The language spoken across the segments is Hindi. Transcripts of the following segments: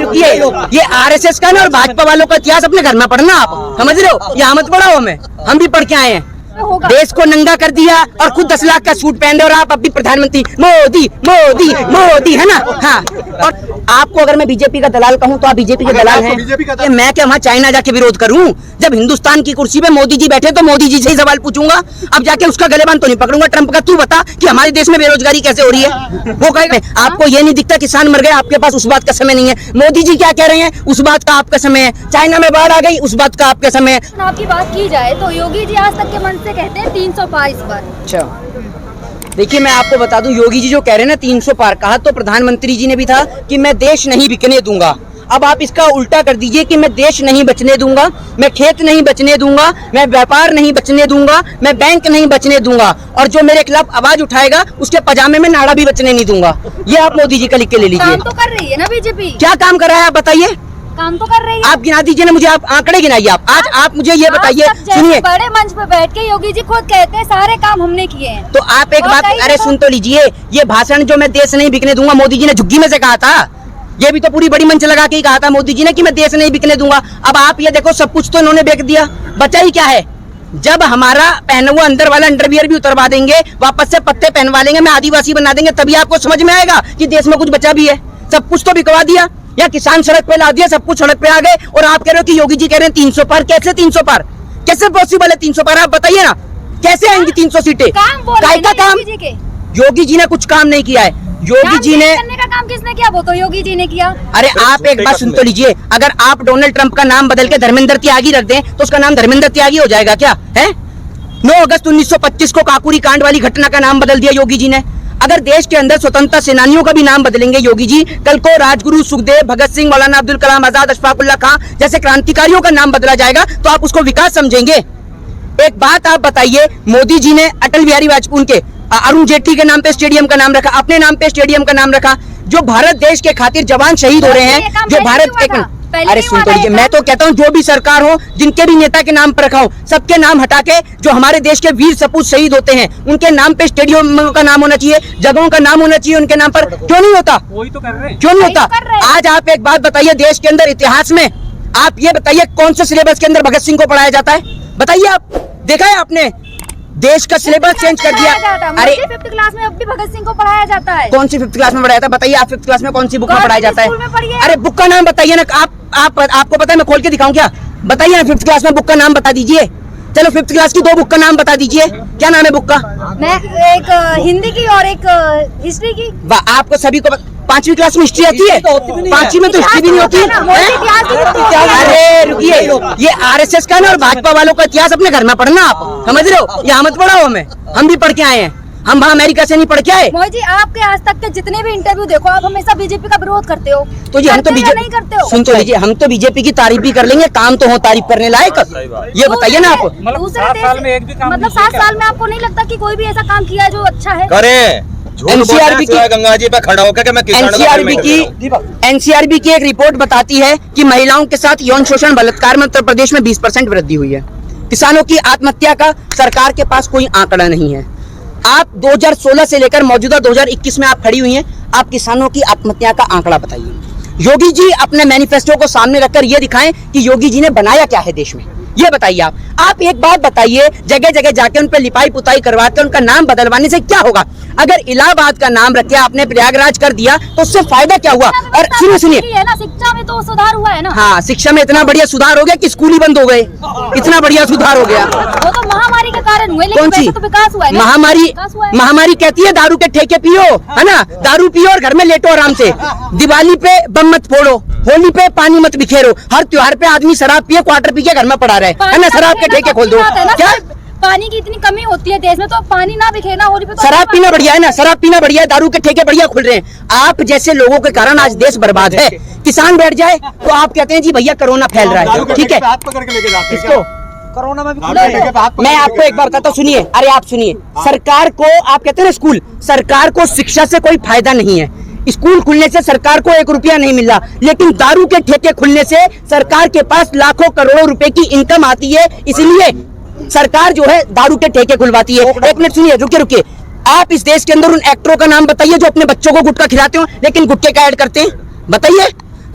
रुकिए, ये आरएसएस का ना और भाजपा वालों का इतिहास अपने घर में पढ़ना, आप समझ रहे हो? यहाँ मत पढ़ाओ हमें, हम भी पढ़ के आए हैं। देश को नंगा कर दिया और खुद 10 लाख का सूट पहन रहे और आप अभी प्रधानमंत्री मोदी मोदी मोदी, है ना? हाँ, और आपको अगर मैं बीजेपी का दलाल कहूँ तो आप बीजेपी के दलाल हैं। मैं क्या वहाँ चाइना जाके विरोध करूँ? जब हिंदुस्तान की कुर्सी पे मोदी जी बैठे तो मोदी जी से ही सवाल पूछूंगा। अब जाके उसका गलेबान तो नहीं पकड़ूंगा ट्रंप का। तू बता कि हमारे देश में बेरोजगारी कैसे हो रही है? वो कहे आपको ये नहीं दिखता किसान मर गए, आपके पास उस बात का समय नहीं है। मोदी जी क्या कह रहे हैं? उस बात का आपका समय है। चाइना में बाढ़ आ गई, उस बात का आपका समय है। आपकी बात की जाए तो योगी जी आज तक के मन से कहते हैं 300 पार इस बार। अच्छा, देखिए मैं आपको बता दूं, योगी जी जो कह रहे हैं ना 300 पार, कहा तो प्रधानमंत्री जी ने भी था कि मैं देश नहीं बिकने दूंगा। अब आप इसका उल्टा कर दीजिए कि मैं देश नहीं बचने दूंगा, मैं खेत नहीं बचने दूंगा, मैं व्यापार नहीं बचने दूंगा, मैं बैंक नहीं बचने दूंगा, और जो मेरे खिलाफ आवाज उठाएगा उसके पजामे में नाड़ा भी बचने नहीं दूंगा। ये आप मोदी जी का लिख के ले लीजिए। काम तो कर रही है ना बीजेपी? क्या काम कर रहा है आप बताइए? काम तो कर रही है। आप गिना दीजिए ना मुझे, आप आंकड़े गिनाइए। आप आज मुझे ये बताइए, सुनिए, बड़े मंच पे बैठ के योगी जी खुद कहते हैं सारे काम हमने किए हैं। तो आप एक बात, अरे सुन तो लीजिए, ये भाषण जो मैं देश नहीं बिकने दूंगा मोदी जी ने झुग्गी में से कहा था, ये भी तो पूरी बड़ी मंच लगा के ही कहा था मोदी जी ने कि मैं देश नहीं बिकने दूंगा। अब आप ये देखो, सब कुछ तो इन्होंने बेच दिया, बचा ही क्या है? जब हमारा पहना हुआ अंदर वाला अंडरवियर भी उतरवा देंगे, वापस से पत्ते पहनवा लेंगे, मैं आदिवासी बना देंगे, तभी आपको समझ में आएगा कि देश में कुछ बचा भी है। सब कुछ तो बिकवा दिया, या किसान सड़क पे ला दिया, सब कुछ सड़क पे आ गए, और आप कह रहे हो कि योगी जी कह रहे हैं 300 पार। कैसे 300 पार? कैसे पॉसिबल है 300 पार? आप बताइए ना, कैसे आएंगी 300 सीटें? काय का काम? योगी जी ने कुछ काम नहीं किया है। योगी जी ने करने का काम किसने किया? वो तो योगी जी ने किया। अरे आप एक बात सुन तो लीजिए, अगर आप डोनाल्ड ट्रंप का नाम बदल के धर्मेंद्र त्यागी रख दें तो उसका नाम धर्मेंद्र त्यागी हो जाएगा क्या? है 9 अगस्त 1925 को काकुरी कांड वाली घटना का नाम बदल दिया योगी जी ने। अगर देश के अंदर स्वतंत्रता सेनानियों का भी नाम बदलेंगे योगी जी, कल को राजगुरु, सुखदेव, भगत सिंह, मौलाना अब्दुल कलाम आजाद, अशफाक उल्लाह खां जैसे क्रांतिकारियों का नाम बदला जाएगा तो आप उसको विकास समझेंगे? एक बात आप बताइए, मोदी जी ने अटल बिहारी वाजपेयी के अरुण जेटली के नाम पे स्टेडियम का नाम रखा, अपने नाम पे स्टेडियम का नाम रखा। जो भारत देश के खातिर जवान शहीद हो रहे हैं, जो भारत एक, अरे सुन तो लीजिए, मैं तो कहता हूँ जो भी सरकार हो, जिनके भी नेता के नाम पर रखा हो, सबके नाम हटा के जो हमारे देश के वीर सपूत शहीद होते हैं उनके नाम पे स्टेडियम का नाम होना चाहिए, जगहों का नाम होना चाहिए उनके नाम पर। क्यों नहीं होता? वही तो कर रहे हैं। क्यों नहीं होता? आज आप एक बात बताइए, देश के अंदर इतिहास में आप ये बताइए कौन से सिलेबस के अंदर भगत सिंह को पढ़ाया जाता है? बताइए, आप देखा है आपने? देश का सिलेबस चेंज कर दिया। अरे 5th क्लास में अब भी भगत सिंह को पढ़ाया जाता है। कौन सी 5th क्लास में पढ़ाया था? बताइए आप 5th क्लास में कौन सी बुक में पढ़ाया जाता है? अरे बुक का नाम बताइए ना। आपको पता है, मैं खोल के दिखाऊं क्या? बताइए ना 5th क्लास में बुक का नाम बता दीजिए। चलो 5th क्लास की 2 बुक का नाम बता दीजिए। क्या नाम है बुक का? मैं एक हिंदी की और एक हिस्ट्री की। वाह, आपको सभी को 5वीं क्लास में हिस्ट्री आती है? 5वीं में तो हिस्ट्री भी नहीं होती। अरे रुकिए, ये आरएसएस का ना और भाजपा वालों का इतिहास अपने घर में पढ़ना, आप समझ रहे हो? यहाँ मत पढ़ाओ हमें, हम भी पढ़ के आए हैं, हम वहाँ अमेरिका से नहीं पढ़ के आए। मोदी जी, आपके आज तक के जितने भी इंटरव्यू देखो, आप हमेशा बीजेपी का विरोध करते हो। तो जी हम तो बीजेपी नहीं करते हो। सुन तो लीजिए, हम तो बीजेपी की तारीफ भी कर लेंगे, काम तो हो तारीफ करने लायक, ये बताइए ना आप। दूसरे 7 साल में एक भी काम, मतलब 7 साल में आपको नहीं लगता कि कोई भी ऐसा काम किया है जो अच्छा है? करें। एनसीआरबी की गंगा जी पे खड़ा होकर मैं एनसीआरबी की एक रिपोर्ट बताती है कि महिलाओं के साथ यौन शोषण, बलात्कार में उत्तर प्रदेश में 20% वृद्धि हुई है। किसानों की आत्महत्या का सरकार के पास कोई आंकड़ा नहीं है। आप 2016 से लेकर मौजूदा 2021 में आप खड़ी हुई हैं, आप किसानों की आत्महत्या का आंकड़ा बताइए। योगी जी अपने मैनिफेस्टो को सामने रखकर ये दिखाएं कि योगी जी ने बनाया क्या है देश में, ये बताइए आप एक बात बताइए। जगह जगह जाके उन पे लिपाई पुताई करवाते उनका नाम बदलवाने से क्या होगा? अगर इलाहाबाद का नाम रख के आपने प्रयागराज कर दिया तो उससे फायदा क्या हुआ? और सुनिए, शिक्षा में तो सुधार हुआ है ना। हाँ, शिक्षा में इतना बढ़िया सुधार हो गया कि स्कूल ही बंद हो गए, इतना बढ़िया सुधार हो गया। वो तो महामारी के कारण हुए, लेकिन वैसे तो विकास हुआ है ना। महामारी कहती है दारू के ठेके पियो, है ना, दारू पियो और घर में लेटो आराम से। दिवाली पे बम मत फोड़ो, होली पे पानी मत बिखेरो, हर त्योहार पे आदमी शराब पिए, क्वार्टर पी के घर में पड़ा रहे, है ना, शराब के ठेके खोल दो। क्या पानी की इतनी कमी होती है देश में, तो पानी ना बिखेरना, होली पे शराब पीना बढ़िया है ना, शराब पीना बढ़िया है, दारू के ठेके बढ़िया खुल रहे हैं। आप जैसे लोगों के कारण आज देश बर्बाद है। किसान बैठ जाए तो आप कहते हैं जी भैया कोरोना फैल रहा है, ठीक है, इसको कोरोना में भी मैं आपको एक बार बताता हूँ, सुनिए। अरे आप सुनिए, सरकार को आप कहते हैं ना स्कूल, सरकार को शिक्षा से कोई फायदा नहीं है। स्कूल खुलने से सरकार को 1 रुपया नहीं मिल रहा, लेकिन दारू के ठेके खुलने से सरकार के पास लाखों करोड़ों रुपए की इनकम आती है, इसलिए सरकार जो है दारू के ठेके खुलवाती है। 1 मिनट सुनिए, रुकिए। आप इस देश के अंदर उन एक्टरों का नाम बताइए जो अपने बच्चों को गुटखा खिलाते हो लेकिन गुटखे का ऐड करते हैं, बताइए।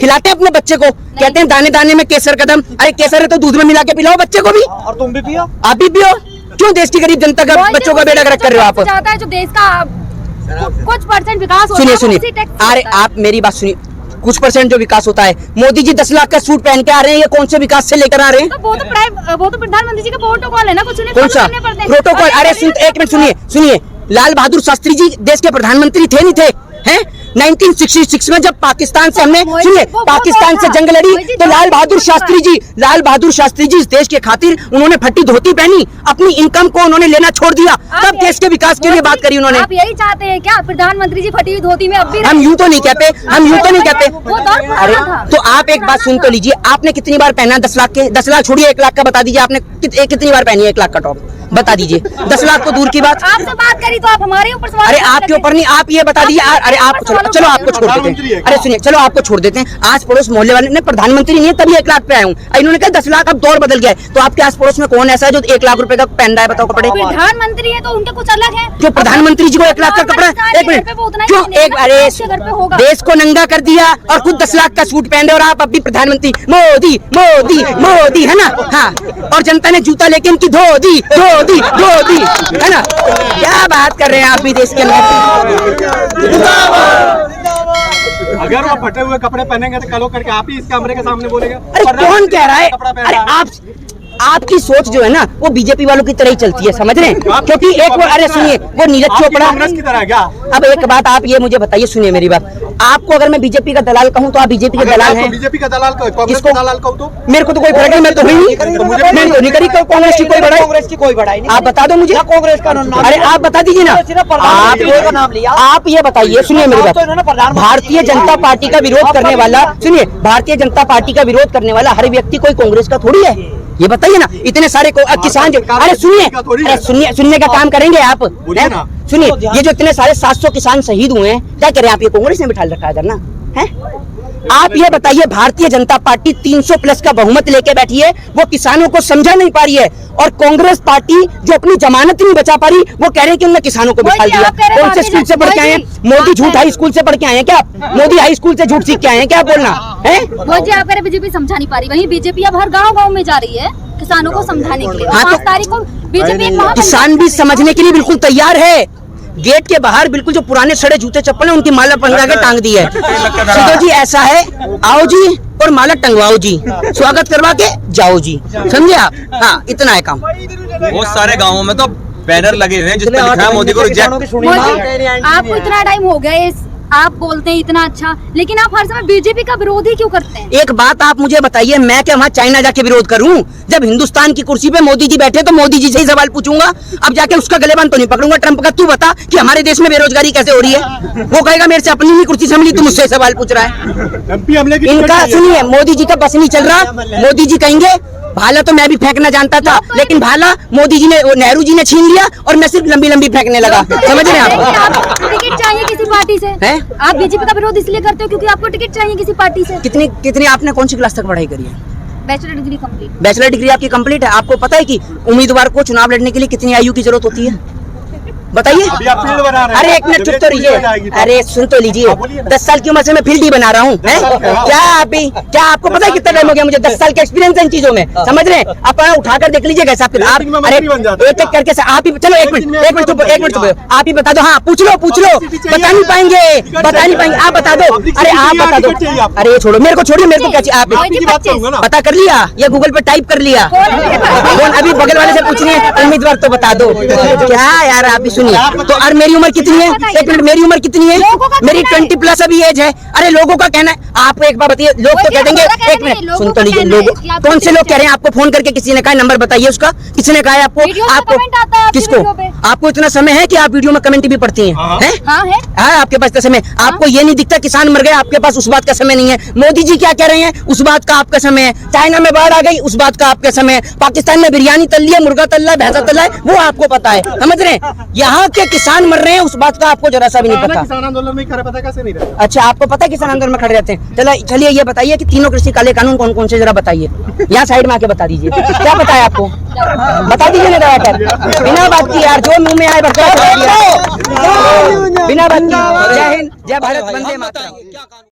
खिलाते हैं अपने बच्चे को, कहते हैं दाने दाने में केसर कदम। अरे केसर है तो दूध में मिला के पिलाओ बच्चे को भी, और तुम भी पियो, आप भी पियो। क्यों देश की गरीब जनता का बच्चों का बेड़ा गर्क कर रहे हो आप? चाहता है जो देश का कुछ परसेंट विकास होता सुनिए है, सुनिए, उसी टैक्स से अरे होता है। आप मेरी बात सुनिए, कुछ परसेंट जो विकास होता है, मोदी जी 10 लाख का सूट पहन के आ रहे हैं, ये कौन से विकास से लेकर आ रहे हैं? तो वो तो प्रधानमंत्री जी का प्रोटोकॉल है ना, कुछ उन्हें कौन follow सा करने पड़ते हैं। प्रोटोकॉल? और अरे ये- एक मिनट सुनिए सुनिए, लाल बहादुर शास्त्री जी देश के प्रधानमंत्री थे नहीं थे? हैं 1966 में जब पाकिस्तान से हमने वही- सुनिए वो पाकिस्तान से था। जंग लड़ी, वही तो था। लाल बहादुर शास्त्री जी इस देश के खातिर उन्होंने फट्टी धोती पहनी, अपनी इनकम को उन्होंने लेना छोड़ दिया, तब देश के विकास के लिए बात करी उन्होंने। आप यही चाहते हैं क्या प्रधानमंत्री जी फटी हुई धोती में अब भी? हम यूं तो नहीं कहते, हम यूं तो नहीं कहते। वो दौर पुराना अरे था। तो आप एक बात सुन तो लीजिए, आपने कितनी बार पहना 10 लाख के? 10 लाख छोड़िए, 1 लाख का बता दीजिए, आपने कितनी बार पहनी है 1 लाख का टॉप? बता दीजिए। 10 लाख तो दूर की बात। आपसे बात करी तो आप हमारे ऊपर सवाल अरे करने आपके लगे। ऊपर नहीं, आप ये बता दीजिए। अरे आप चलो आपको छोड़ देते हैं। अरे सुनिए, चलो आपको छोड़ देते हैं। आस पड़ोस मोहल्ले वाले ने प्रधानमंत्री नहीं है तभी 1 लाख पे आया हूँ, इन्होंने कहा 10 लाख, अब दौर बदल गया है। तो आपके आस पड़ोस में कौन ऐसा है जो 1 लाख रुपए का पहन रहा है? बताओ कपड़े। प्रधानमंत्री है तो उनके कुछ अलग है। जो प्रधानमंत्री जी को 1 लाख का कपड़ा, एक मिनट क्यों? एक अरे देश को नंगा कर दिया और खुद 10 लाख का सूट पहन रहे, और आप अभी प्रधानमंत्री मोदी मोदी मोदी है ना? हाँ, और जनता ने जूता लेके इनकी धो दी है ना? क्या बात कर रहे हैं आप भी देश के अंदर? अगर वो फटे हुए कपड़े पहनेंगे तो कल करके आप ही इस कैमरे के सामने बोलेंगे। अरे कौन कह रहा है? अरे आपकी सोच जो है ना वो बीजेपी वालों की तरह ही चलती है, समझ रहे हैं? क्योंकि एक वो, अरे सुनिए, वो नीरज चोपड़ा कांग्रेस की तरह क्या? अब एक बात आप ये मुझे बताइए, सुनिए मेरी बात, आपको अगर मैं बीजेपी का दलाल कहूँ तो आप बीजेपी के दलाल हैं? बीजेपी का दलाल कहो, कांग्रेस किसको? का दलाल कहो तो मेरे को तो कोई फर्क नहीं, मैं तो हुई नहीं, मैं तो नहीं करी कांग्रेस की कोई बड़ाई। कांग्रेस की कोई बड़ाई नहीं। आप बता दो मुझे, कांग्रेस का नाम अरे आप बता दीजिए ना, आप ये बताइए, सुनिए मेरी बात, भारतीय जनता पार्टी का विरोध करने वाला, सुनिए, भारतीय जनता पार्टी का विरोध करने वाला हर व्यक्ति कोई कांग्रेस का थोड़ी है, ये बताइए ना। इतने सारे किसान जो, अरे सुनने का काम करेंगे आप, सुनिए, ये जो इतने सारे 700 किसान शहीद हुए हैं, क्या करें आप? ये कांग्रेस ने बिठा रखा है इधर ना, है? आप ये बताइए, भारतीय जनता पार्टी 300 प्लस का बहुमत लेके बैठी है, वो किसानों को समझा नहीं पा रही है, और कांग्रेस पार्टी जो अपनी जमानत नहीं बचा पा रही, वो कह रहे हैं कि उन्होंने किसानों को बिठा दिया। कौन से स्कूल से पढ़ के आए हैं? मोदी झूठ हाई स्कूल से पढ़ के आए हैं क्या आप? मोदी हाई स्कूल से झूठ सीख के आए हैं क्या आप? बोलना है वो जी आप कह रहे बीजेपी समझा नहीं पा रही, वहीं बीजेपी अब हर गांव में जा रही है किसानों को समझाने के लिए। हाँ, 5 तारीख को बीजेपी किसान भी समझने के लिए बिल्कुल तैयार है। गेट के बाहर बिल्कुल जो पुराने सड़े जूते चप्पल है उनकी माला पंगा के टांग दी है। सीधो जी ऐसा है, आओ जी और माला टंगवाओ जी, स्वागत करवा के जाओ जी, समझे आप? हाँ, इतना है काम। बहुत सारे गांवों में तो बैनर लगे हुए हैं जिस पे लिखा है मोदी को रिजेक्ट। आपको इतना टाइम हो गया है, आप बोलते हैं इतना अच्छा, लेकिन आप हर समय बीजेपी का विरोध ही क्यों करते हैं? एक बात आप मुझे बताइए, मैं क्या वहाँ चाइना जाके विरोध करूं? जब हिंदुस्तान की कुर्सी पे मोदी जी बैठे तो मोदी जी से ही सवाल पूछूंगा। अब जाके उसका गलेबान तो नहीं पकड़ूंगा ट्रंप का। तू बता कि हमारे देश में बेरोजगारी कैसे हो रही है? वो कहेगा मेरे से अपनी ही कुर्सी संभली, तू मुझसे सवाल पूछ रहा है। एमपी हमले की इनका सुनिए, मोदी जी का बस नहीं चल रहा। मोदी जी कहेंगे भाला तो मैं भी फेंकना जानता था, लेकिन भाला मोदी जी ने, नेहरू जी ने छीन लिया और मैं सिर्फ लंबी लंबी फेंकने लगा। समझ रहे हैं आप? टिकट चाहिए किसी पार्टी से? हैं? आप बीजेपी का विरोध इसलिए करते हो क्योंकि आपको टिकट चाहिए किसी पार्टी से? कितनी आपने कौन सी क्लास तक पढ़ाई करी है? Bachelor degree complete. Bachelor degree आपकी कंप्लीट है। आपको पता है कि उम्मीदवार को चुनाव लड़ने के लिए कितनी आयु की जरूरत होती है? बताइए। अभी आप फील्ड बना रहे हैं। अरे एक मिनट चुप तो रहिए, अरे सुन तो लीजिए, 10 साल की उम्र से मैं फील्ड ही बना रहा हूँ। क्या आपको पता है कितना टाइम हो गया मुझे? 10 साल का एक्सपीरियंस है इन चीजों में, समझ रहे हैं? आप उठाकर देख लीजिए कैसा फिर आप, अरे एक एक करके आप ही, चलो एक मिनट आप ही बता दो। हाँ पूछ लो, बता नहीं पाएंगे, आप बता दो। अरे आप बता दो। अरे छोड़ो, मेरे को छोड़िए, मेरे को क्या चाहिए? आप पता कर लिया या गूगल पे टाइप कर लिया? कौन? अभी बगल वाले से पूछने उम्मीदवार तो बता दो। क्या यार आप ही तो। और मेरी उम्र कितनी है? एक मिनट, मेरी उम्र कितनी है? मेरी 20 प्लस अभी एज है। अरे लोगों का कहना है, आप एक बार बताइए, लोग तो कह देंगे, एक मिनट सुन तो लीजिए, लोग कौन से लोग कह रहे हैं? आपको फोन करके किसी ने कहा नंबर बताइए उसका, किसी ने कहा है आपको? किसको? आपको इतना समय है कि आप वीडियो में कमेंट भी पढ़ती हैं? हाँ, आपके पास समय, आपको ये नहीं दिखता किसान मर गए, आपके पास उस बात का समय नहीं है। मोदी जी क्या कह रहे हैं, उस बात का आपका समय है। चाइना में बाढ़ आ गई, उस बात का आपका समय है। पाकिस्तान में बिरयानी तल लिया, मुर्गा तल रहा है, भैंसा तल रहा है, वो आपको पता है, समझ रहे हैं? यहाँ के किसान मर रहे हैं, उस बात का आपको जरा सा भी नहीं पता। किसान आंदोलन में खड़े पता कैसे नहीं रहे? अच्छा, आपको पता है किसान आंदोलन में खड़े रहते हैं? चलिए ये बताइए कि तीनों कृषि काले कानून कौन कौन से, जरा बताइए। यहाँ साइड में आके बता दीजिए, क्या पता है आपको? बता दीजिए ना दया कर, बिना बात की यार, जो मुंह में आए बता, बिना बात की। जय हिंद, जय भारत, वंदे मातरम।